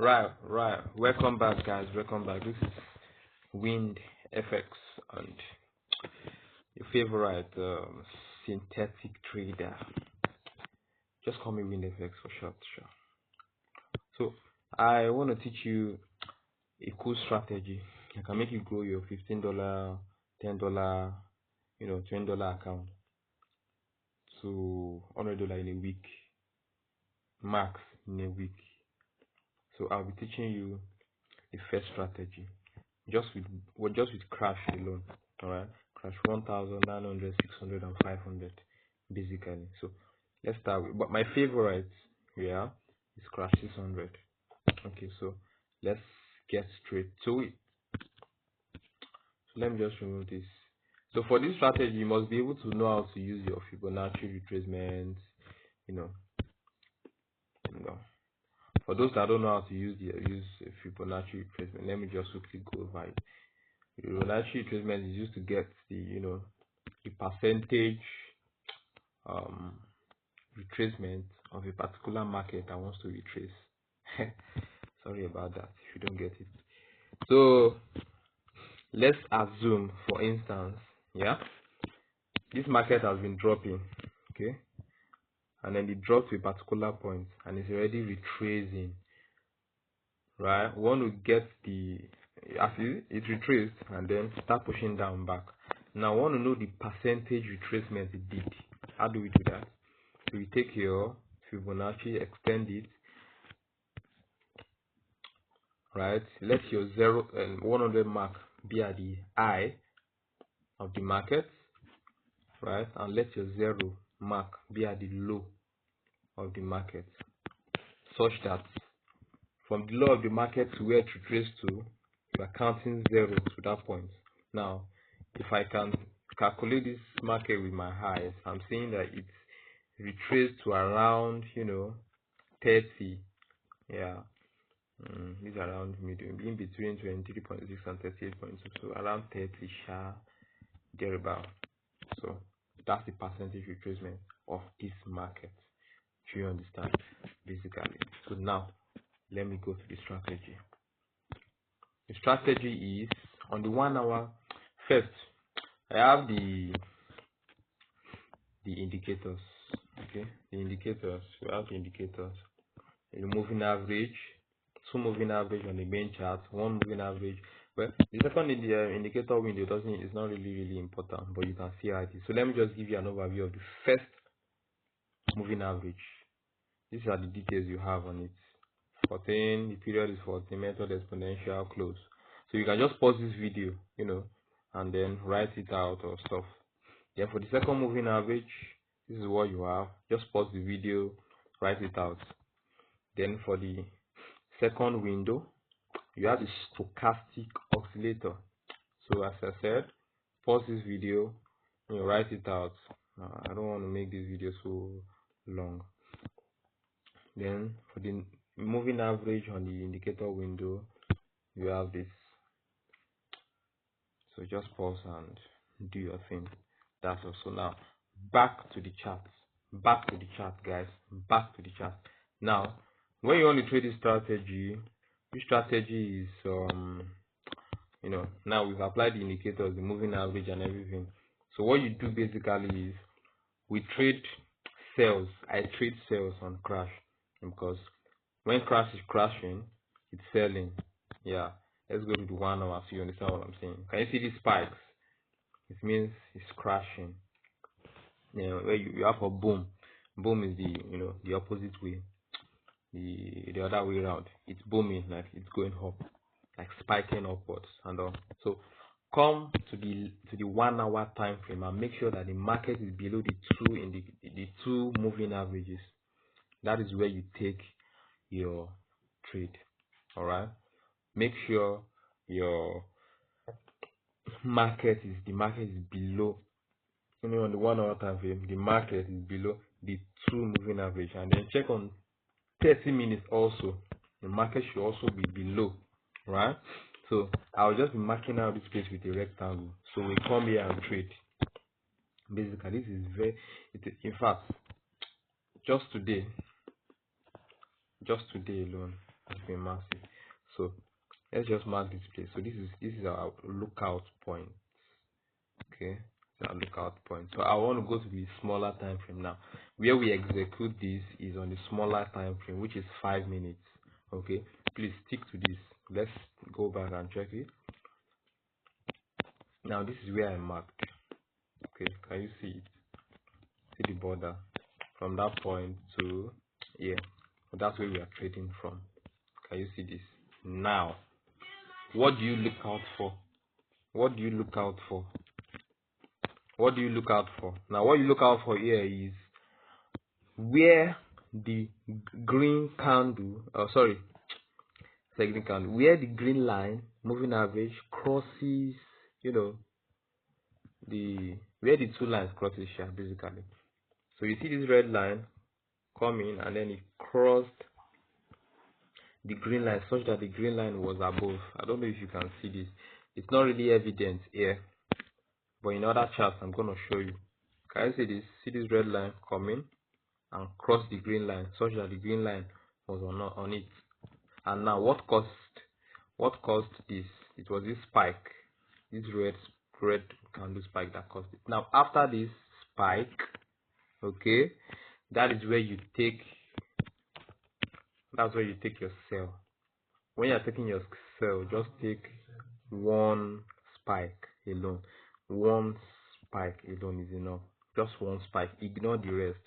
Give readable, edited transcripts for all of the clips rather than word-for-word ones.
Right. Welcome back, guys. Welcome back. This is Wind FX and your favorite synthetic trader. Just call me Wind FX for short. Sure. So I want to teach you a cool strategy that can make you grow your $15, $10, $20 account to $100 in a week, max in a week. So I'll be teaching you the first strategy. Just with Crash alone, all right? Crash 1,900, 600, and 500, basically. So let's start with. But my favorite, is Crash 600. Okay, so let's get straight to it. So let me just remove this. So for this strategy, you must be able to know how to use your Fibonacci retracements. For those that don't know how to use Fibonacci retracement, let me just quickly go over it. Fibonacci retracement is used to get the percentage retracement of a particular market that wants to retrace. Sorry about that if you don't get it. So let's assume, for instance, this market has been dropping, okay, and then it dropped to a particular point and it's already retracing, right? We want to get after it retraced and then start pushing down back. Now I want to know the percentage retracement it did. How do we do that? So you take your Fibonacci, extend it, right? Let your 0 and 100 mark be at the high of the market, right? And let your 0 mark be at the low of the market, such that from the low of the market to where it retraced to, you are counting 0 to that point. Now, if I can calculate this market with my eyes, I'm saying that it's retraced to around 30. These around medium, in between 23.6 and 38.2, so around 30 thereabout. So that's the percentage retracement of this market. Do you understand? Basically. So now let me go to the strategy. The strategy is on the 1 hour. First, I have the indicators. Okay, the indicators. We have the indicators. The moving average, 2 moving average on the main chart, 1 moving average. Well, the second indicator window is not really important, but you can see how it is. So let me just give you an overview of the first moving average. These are the details you have on it. 14, the period is 14, method exponential, close. So you can just pause this video, and then write it out or stuff. Then for the second moving average, this is what you have. Just pause the video, write it out. Then for the second window, you have the stochastic oscillator. So as I said, pause this video, write it out. I don't want to make this video so long. Then for the moving average on the indicator window, you have this. So just pause and do your thing. That's also. Now back to the chart. Back to the chart, guys. Back to the chart. Now, when you want to trade this strategy is now we've applied the indicators, the moving average and everything. So what you do basically is we trade sales. I trade sales on Crash, because when Crash is crashing, it's selling. Let's go to the 1 hour so you understand what I'm saying. Can you see these spikes? It means it's crashing. Where you have a boom. Boom is the opposite way. The other way around. It's booming, like it's going up, like spiking upwards and all. So come to the 1 hour time frame and make sure that the market is below the two moving averages. That is where you take your trade. All right. Make sure your market is below. On the 1 hour time frame, the market is below the two moving average, and then check on 30 minutes also. The market should also be below, right? So I'll just be marking out this place with a rectangle. So we come here and trade. Basically, this is in fact, just today alone, I've been massive. So let's just mark this place. So this is our lookout point. Okay, our lookout point. So I want to go to the smaller time frame now. Where we execute this is on the smaller time frame, which is 5 minutes. Okay, please stick to this. Let's go back and check it. Now this is where I marked. Okay, can you see it? See the border from that point to here. That's where we are trading from. Can you see this? Now, what do you look out for? What do you look out for? What do you look out for? Now, what you look out for here is where the green candle, where the green line, moving average, crosses, where the two lines crosses basically. So you see this red line coming, and then it crossed the green line such that the green line was above. I don't know if you can see this. It's not really evident here, but in other charts I'm going to show you. Can you see this? See this red line coming and cross the green line such that the green line was on it. And now what caused this? It was this spike, this red candle spike that caused it. Now after this spike, okay, that is where you take your sell. When you're taking your sell, just take one spike alone. One spike alone is enough. Just one spike. Ignore the rest.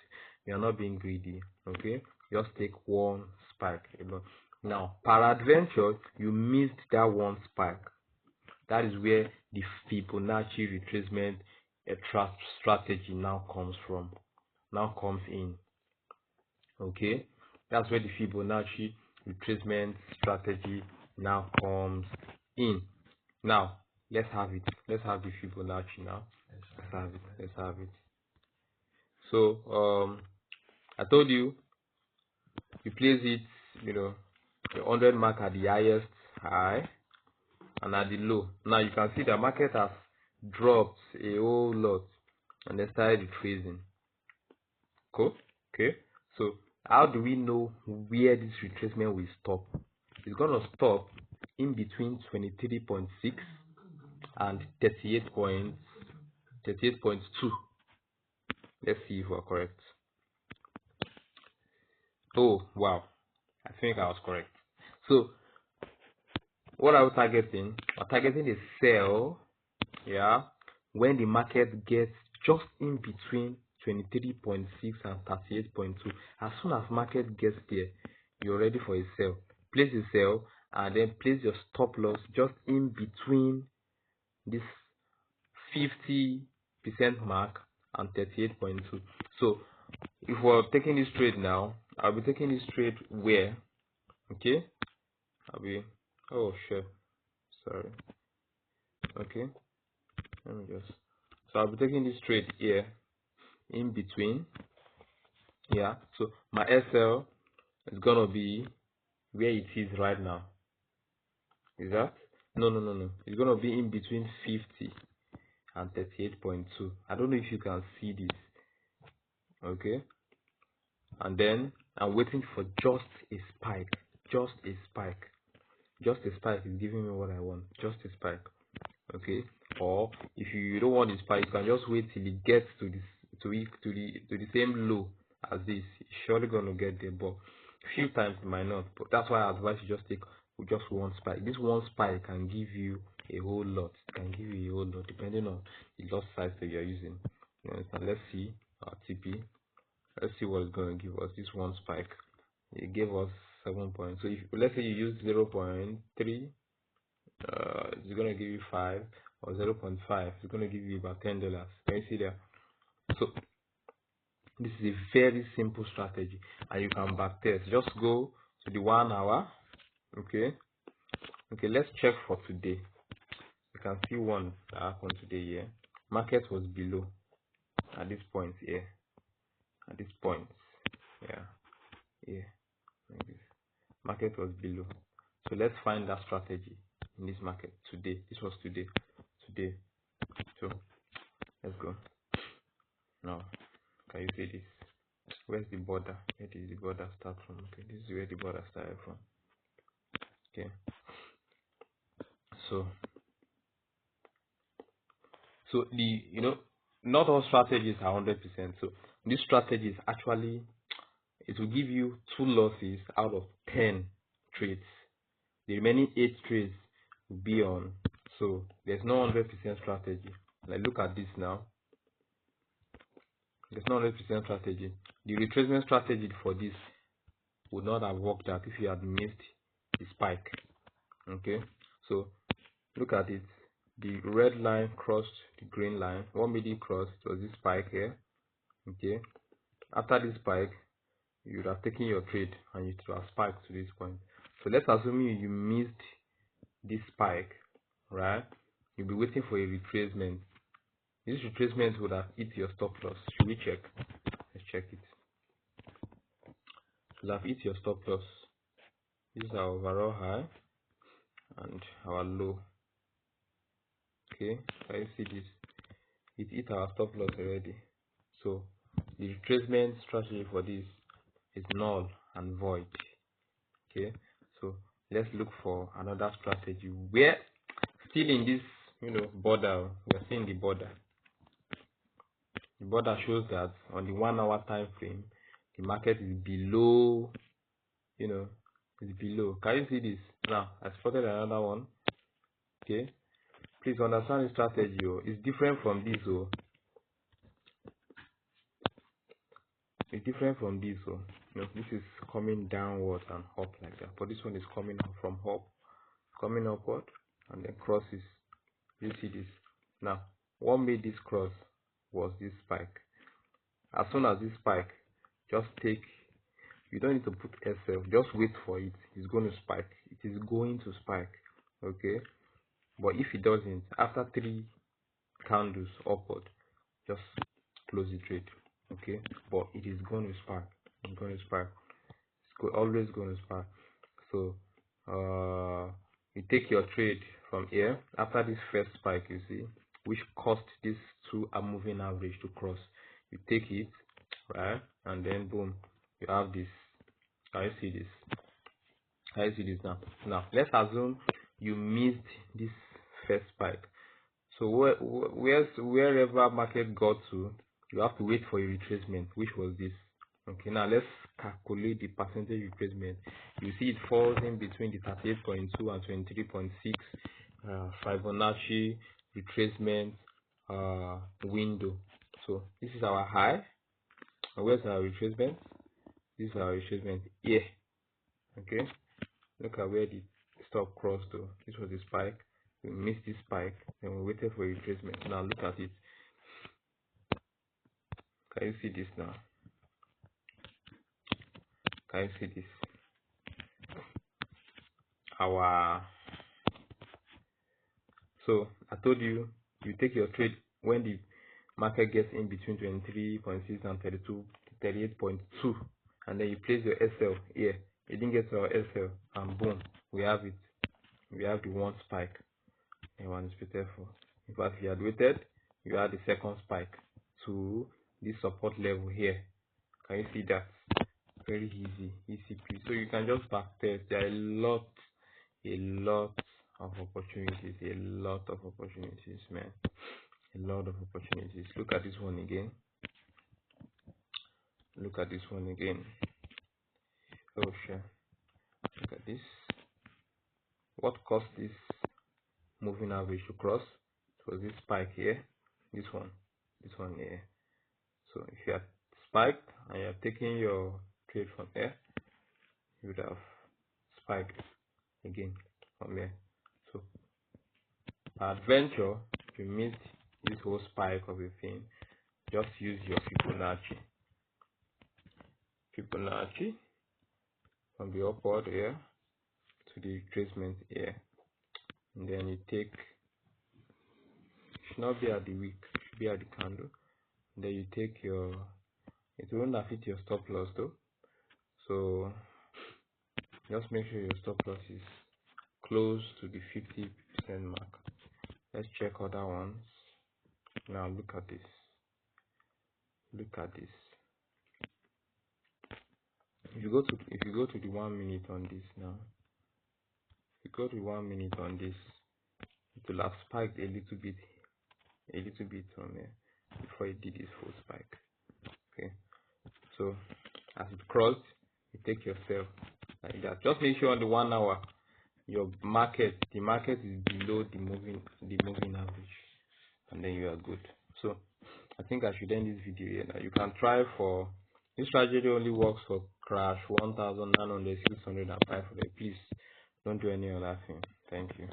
You are not being greedy. Okay? Just take one spike alone. Now, peradventure, you missed that one spike. That is where the Fibonacci retracement strategy now comes in. Okay? That's where the Fibonacci retracement strategy now comes in. Now let's have it. Let's have the Fibonacci now. Let's have it. So I told you place it, the 100 mark at the highest high and at the low. Now you can see the market has dropped a whole lot and they started retracing. Cool. Okay. So how do we know where this retracement will stop? It's gonna stop in between 23.6 and 38.2. Let's see if we're correct. Oh wow, I think I was correct. So what are we targeting? We're targeting a sell, when the market gets just in between 23.6 and 38.2. As soon as market gets there, you're ready for a sell. Place a sell and then place your stop loss just in between this 50% mark and 38.2. So if we're taking this trade now, I'll be taking this trade where, okay, sorry, okay, let me just, so I'll be taking this trade here in between, so my SL is gonna be where it is right now. Is that? No, it's gonna be in between 50 and 38.2. I don't know if you can see this. Okay, and then I'm waiting for just a spike is giving me what I want. Just a spike. Okay, or if you don't want the spike, you can just wait till it gets to the same low as this. It's surely gonna get there, but a few times it might not. But that's why I advise you just take just one spike. This one spike can give you a whole lot. It can give you a whole lot depending on the lot size that you're using. You understand? Let's see our TP. Let's see what it's going to give us. This one spike, it gave us 7 points. So if let's say you use 0.3, it's going to give you 5, or 0.5, it's going to give you about $10. Can you see there? So this is a very simple strategy, and you can backtest. Just go to the 1 hour. Okay, let's check for today. You can see one that happened today here. Market was below at this point here. At this point, like this. Market was below. So let's find that strategy in this market today. This was today. So let's go. Now, can you see this? Where's the border? Where did the border start from? Okay, this is where the border started from. Okay, so the not all strategies are 100%. So this strategy is actually, it will give you 2 losses out of 10 trades. The remaining 8 trades will be on. So there's no 100% strategy. Like, look at this now. There's no 100% strategy. The retracement strategy for this would not have worked out if you had missed the spike. Okay, so look at it. The red line crossed the green line. What made it cross? It was this spike here. Okay, after this spike, you would have taken your trade and you would have spiked to this point. So let's assume you missed this spike, right? You'll be waiting for a retracement. This retracement would have hit your stop loss. Should we check? Let's check it. It will have hit your stop loss. This is our overall high and our low. Okay, can you see this? It hit our stop loss already. So the retracement strategy for this is null and void. Okay, so let's look for another strategy where still in this border. We're seeing the border. The border shows that on the 1 hour time frame the market is below, it's below. Can you see this? Now I spotted another one. Okay, please understand the strategy. It's different from this. It's different from this. This is coming downwards and up like that, but this one is coming from up, coming upward and then crosses. You see this? Now what made this cross was this spike. As soon as this spike, just take, you don't need to put SF, just wait for it. It's going to spike. It is going to spike. Okay, but if it doesn't, after 3 candles upward, just close the trade. Okay, but it is going to spike. It's going to spike. It's always going to spike. So you take your trade from here after this first spike, you see, which caused this 2-hour moving average to cross. You take it, right, and then boom, you have this. Can you see this? Can you see this now? Now let's assume you missed this first spike. So wherever market got to, you have to wait for a retracement, which was this. Okay, now let's calculate the percentage retracement. You see it falls in between the 38.2 and 23.6 Fibonacci retracement window. So this is our high. And where's our retracement? This is our retracement here. Okay, look at where the stop crossed though. This was the spike. We missed this spike and we waited for a retracement. Now look at it. Can you see this now? Can you see this? So I told you, you take your trade when the market gets in between 23.6 and 38.2, and then you place your SL here. You didn't get our SL, and boom, we have it. We have the one spike and one is for. In fact, if you had waited, you had the second spike to this support level here. Can you see that? Very easy peasy. So you can just back test. There are a lot of opportunities, man. A lot of opportunities. Look at this one again. Look at this one again. Oh sure. Look at this. What caused this moving average to cross? It was this spike here. This one here. So if you had spiked and you are taking your trade from here, you would have spiked again from here. So adventure, if you missed this whole spike of a thing, just use your Fibonacci from the upward here to the retracement here, and then you take, should not be at the wick, should be at the candle. And then you take your, it won't affect your stop loss though, so just make sure your stop loss is close to the 50% mark. Let's check other ones. Now look at this. If you go to the 1 minute on this now, go to 1 minute on this, it will have spiked a little bit on here before it did this full spike. Okay, so as it crossed, you take your sell like that. Just make sure on the 1 hour the market is below the moving average, and then you are good. So I think I should end this video here now. You can try for this strategy, only works for crash 1,900, 600 and 500. Please don't do any other thing. Thank you.